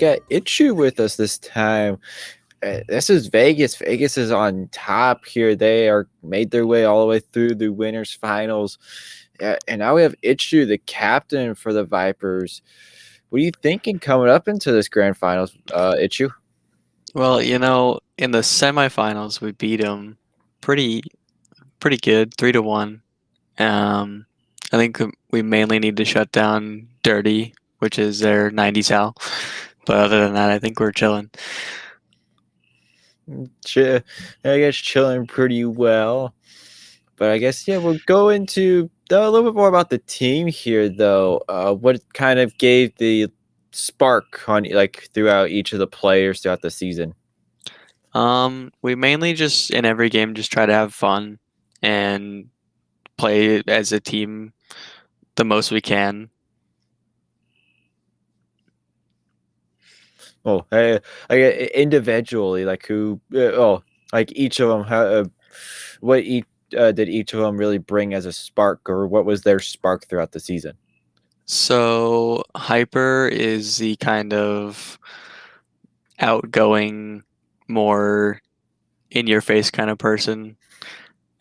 got Itshu with us this time. This is Vegas. Vegas is on top here. They are made their way all the way through the winners finals. And now we have Itshu, the captain for the Vipers. What are you thinking coming up into this grand finals, Itshu? Well, in the semifinals, we beat them pretty good, 3-1. I think we mainly need to shut down Dirty, which is their 90s Hal. But other than that, I think we're chilling. I guess chilling pretty well. But I guess, we'll go into a little bit more about the team here, though. What kind of gave the spark on throughout each of the players throughout the season? We mainly just in every game just try to have fun and play as a team the most we can. Oh, individually, like who? Like each of them. What each did each of them really bring as a spark, or what was their spark throughout the season? So Hyper is the kind of outgoing, more in your face kind of person.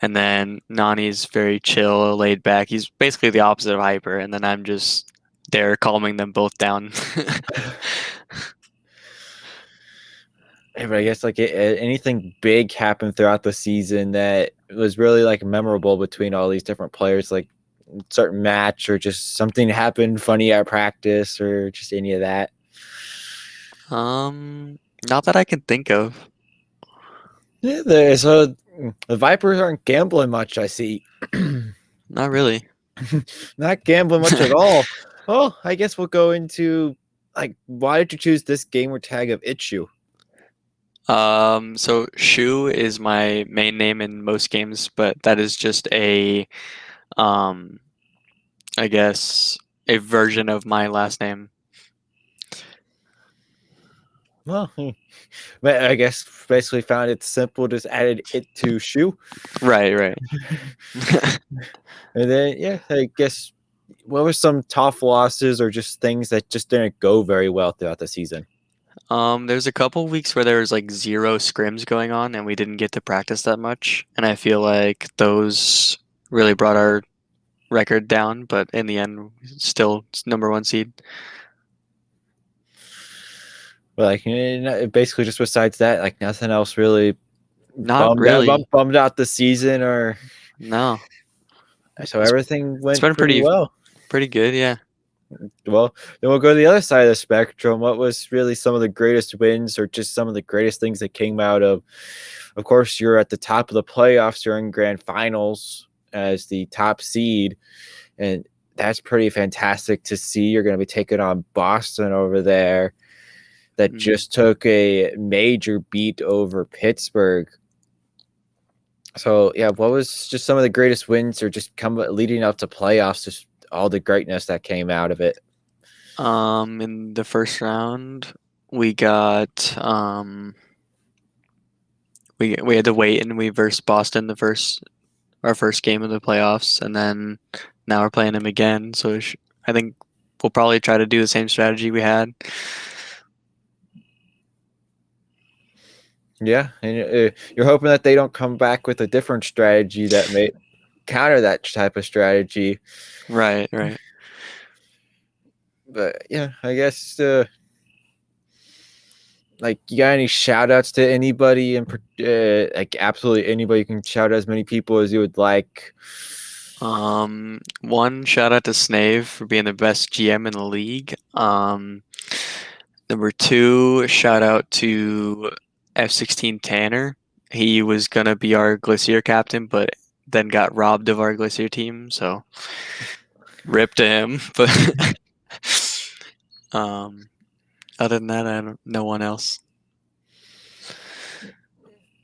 And then Nani's very chill, laid back. He's basically the opposite of Hyper. And then I'm just there calming them both down. But I guess anything big happened throughout the season that was really memorable between all these different players, like certain match or just something happened funny at practice or just any of that. Not that I can think of. Yeah, so the Vipers aren't gambling much, I see. Not really. Not gambling much at all. Well, I guess we'll go into why did you choose this gamer tag of Itshu? So Shu is my main name in most games, but that is just I guess a version of my last name. Well, I guess basically found it simple, just added it to Shu. Right. And then, I guess, what were some tough losses or just things that just didn't go very well throughout the season? There's a couple weeks where there was like 0 scrims going on and we didn't get to practice that much. And I feel like those really brought our record down, but in the end, still number 1 seed. But basically just besides that, nothing else really Not really. bummed out the season or No. so everything It's went been pretty well. pretty good, yeah. Well, then we'll go to the other side of the spectrum. What was really some of the greatest wins or just some of the greatest things that came out of course, you're at the top of the playoffs during grand finals as the top seed, and that's pretty fantastic to see. You're going to be taking on Boston over there that just took a major beat over Pittsburgh. So, what was just some of the greatest wins or just leading up to playoffs, just all the greatness that came out of it? In the first round, we got we had to wait and we versed Boston our first game of the playoffs, and then now we're playing them again. So I think we'll probably try to do the same strategy we had. Yeah, and you're hoping that they don't come back with a different strategy that may counter that type of strategy. Right. But I guess you got any shout outs to anybody and absolutely anybody? You can shout out as many people as you would like. One shout out to Snave for being the best GM in the league. Number 2, shout out to F16 Tanner. He was gonna be our Glacier captain, but then got robbed of our Glacier team, so rip to him. But other than that, no one else.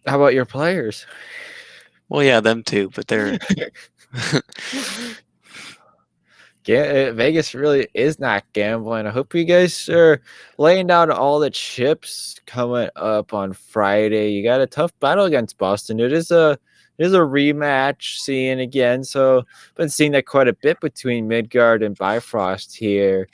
How about your players? Well, yeah, them too, but they're Vegas really is not gambling. I hope you guys are laying down all the chips coming up on Friday. You got a tough battle against Boston. It is a rematch seeing again. So been seeing that quite a bit between Midgard and Bifrost here.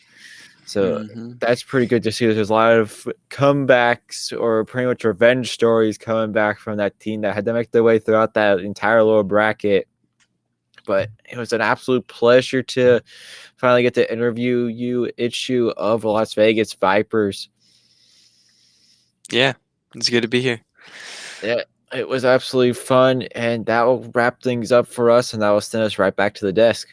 So Mm-hmm. that's pretty good to see. There's a lot of comebacks or pretty much revenge stories coming back from that team that had to make their way throughout that entire lower bracket. But it was an absolute pleasure to finally get to interview you, Itshu of the Las Vegas Vipers. Yeah, it's good to be here. Yeah, it was absolutely fun, and that will wrap things up for us, and that will send us right back to the desk.